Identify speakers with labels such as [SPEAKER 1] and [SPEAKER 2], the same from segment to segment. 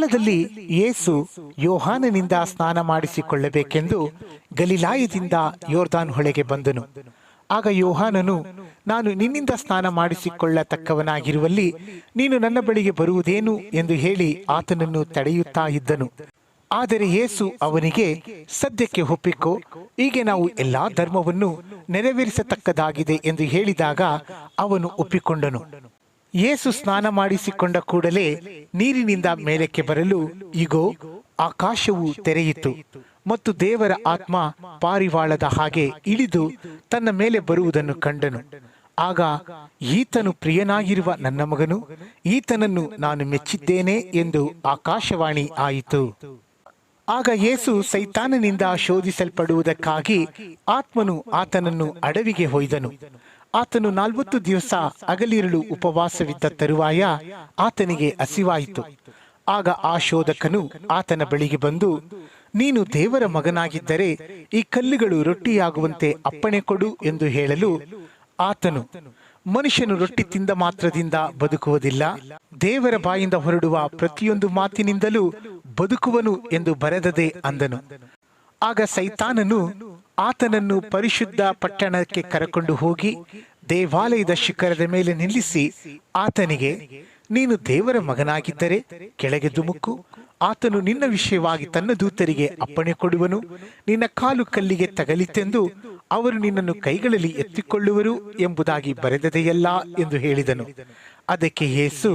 [SPEAKER 1] ಕಾಲದಲ್ಲಿ ಯೇಸು ಯೋಹಾನನಿಂದ ಸ್ನಾನ ಮಾಡಿಸಿಕೊಳ್ಳಬೇಕೆಂದು ಗಲಿಲಾಯದಿಂದ ಯೋರ್ದಾನ್ ಹೊಳೆಗೆ ಬಂದನು. ಆಗ ಯೋಹಾನನು, ನಾನು ನಿನ್ನಿಂದ ಸ್ನಾನ ಮಾಡಿಸಿಕೊಳ್ಳತಕ್ಕವನಾಗಿರುವಲ್ಲಿ ನೀನು ನನ್ನ ಬಳಿಗೆ ಬರುವುದೇನು ಎಂದು ಹೇಳಿ ಆತನನ್ನು ತಡೆಯುತ್ತಾ ಇದ್ದನು. ಆದರೆ ಯೇಸು ಅವನಿಗೆ, ಸದ್ಯಕ್ಕೆ ಒಪ್ಪಿಕೋ, ಹೀಗೆ ನಾವು ಎಲ್ಲಾ ಧರ್ಮವನ್ನು ನೆರವೇರಿಸತಕ್ಕದಾಗಿದೆ ಎಂದು ಹೇಳಿದಾಗ ಅವನು ಒಪ್ಪಿಕೊಂಡನು. ಯೇಸು ಸ್ನಾನ ಮಾಡಿಸಿಕೊಂಡ ಕೂಡಲೇ ನೀರಿನಿಂದ ಮೇಲಕ್ಕೆ ಬರಲು ಇಗೋ, ಆಕಾಶವು ತೆರೆಯಿತು ಮತ್ತು ದೇವರ ಆತ್ಮ ಪಾರಿವಾಳದ ಹಾಗೆ ಇಳಿದು ತನ್ನ ಮೇಲೆ ಬರುವುದನ್ನು ಕಂಡನು. ಆಗ, ಈತನು ಪ್ರಿಯನಾಗಿರುವ ನನ್ನ ಮಗನು, ಈತನನ್ನು ನಾನು ಮೆಚ್ಚಿದ್ದೇನೆ ಎಂದು ಆಕಾಶವಾಣಿ ಆಯಿತು. ಆಗ ಯೇಸು ಸೈತಾನನಿಂದ ಶೋಧಿಸಲ್ಪಡುವುದಕ್ಕಾಗಿ ಆತ್ಮನು ಆತನನ್ನು ಅಡವಿಗೆ ಒಯ್ದನು. ಆತನು 40 ದಿವಸ ಹಗಲಿರುಳು ಉಪವಾಸವಿದ್ದ ತರುವಾಯ ಆತನಿಗೆ ಹಸಿವಾಯಿತು. ಆಗ ಆ ಶೋಧಕನು ಆತನ ಬಳಿಗೆ ಬಂದು, ನೀನು ದೇವರ ಮಗನಾಗಿದ್ದರೆ ಈ ಕಲ್ಲುಗಳು ರೊಟ್ಟಿಯಾಗುವಂತೆ ಅಪ್ಪಣೆ ಕೊಡು ಎಂದು ಹೇಳಲು ಆತನು, ಮನುಷ್ಯನು ರೊಟ್ಟಿ ತಿಂದ ಮಾತ್ರದಿಂದ ಬದುಕುವುದಿಲ್ಲ, ದೇವರ ಬಾಯಿಂದ ಹೊರಡುವ ಪ್ರತಿಯೊಂದು ಮಾತಿನಿಂದಲೂ ಬದುಕುವನು ಎಂದು ಬರೆದದೆ ಅಂದನು. ಆಗ ಸೈತಾನನು ಆತನನ್ನು ಪರಿಶುದ್ಧ ಪಟ್ಟಣಕ್ಕೆ ಕರೆಕೊಂಡು ಹೋಗಿ ದೇವಾಲಯದ ಶಿಖರದ ಮೇಲೆ ನಿಲ್ಲಿಸಿ ಆತನಿಗೆ, ನೀನು ದೇವರ ಮಗನಾಗಿದ್ದರೆ ಕೆಳಗೆ ಧುಮುಕು, ಆತನು ನಿನ್ನ ವಿಷಯವಾಗಿ ತನ್ನ ದೂತರಿಗೆ ಅಪ್ಪಣೆ ಕೊಡುವನು, ನಿನ್ನ ಕಾಲು ಕಲ್ಲಿಗೆ ತಗಲಿತೆಂದು ಅವರು ನಿನ್ನನ್ನು ಕೈಗಳಲ್ಲಿ ಎತ್ತಿಕೊಳ್ಳುವರು ಎಂಬುದಾಗಿ ಬರೆದದೆಯಲ್ಲ ಎಂದು ಹೇಳಿದನು. ಅದಕ್ಕೆ ಯೇಸು,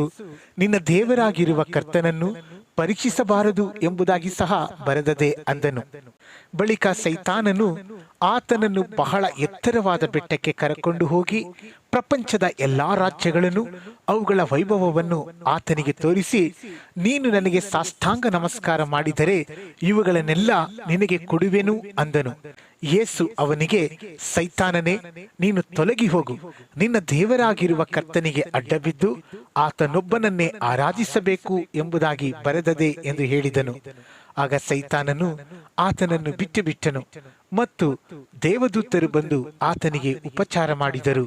[SPEAKER 1] ನಿನ್ನ ದೇವರಾಗಿರುವ ಕರ್ತನನ್ನು ಪರೀಕ್ಷಿಸಬಾರದು ಎಂಬುದಾಗಿ ಸಹ ಬರೆದದೆ ಅಂದನು. ಬಳಿಕ ಸೈತಾನನು ಆತನನ್ನು ಬಹಳ ಎತ್ತರವಾದ ಬೆಟ್ಟಕ್ಕೆ ಕರೆಕೊಂಡು ಹೋಗಿ ಪ್ರಪಂಚದ ಎಲ್ಲಾ ರಾಜ್ಯಗಳನ್ನು ಅವುಗಳ ವೈಭವವನ್ನು ಆತನಿಗೆ ತೋರಿಸಿ, ನೀನು ನನಗೆ ಸಾಷ್ಟಾಂಗ ನಮಸ್ಕಾರ ಮಾಡಿದರೆ ಇವುಗಳನ್ನೆಲ್ಲ ನಿನಗೆ ಕೊಡುವೆನು ಅಂದನು. ಯೇಸು ಅವನಿಗೆ, ಸೈತಾನನೇ, ನೀನು ತೊಲಗಿ ಹೋಗು, ನಿನ್ನ ದೇವರಾಗಿರುವ ಕರ್ತನಿಗೆ ಅಡ್ಡಬಿದ್ದು ಆತನೊಬ್ಬನನ್ನೇ ಆರಾಧಿಸಬೇಕು ಎಂಬುದಾಗಿ ಬರೆದದೆ ಎಂದು ಹೇಳಿದನು. ಆಗ ಸೈತಾನನು ಆತನನ್ನು ಬಿಟ್ಟನು ಮತ್ತು ದೇವದೂತರು ಬಂದು ಆತನಿಗೆ ಉಪಚಾರ ಮಾಡಿದರು.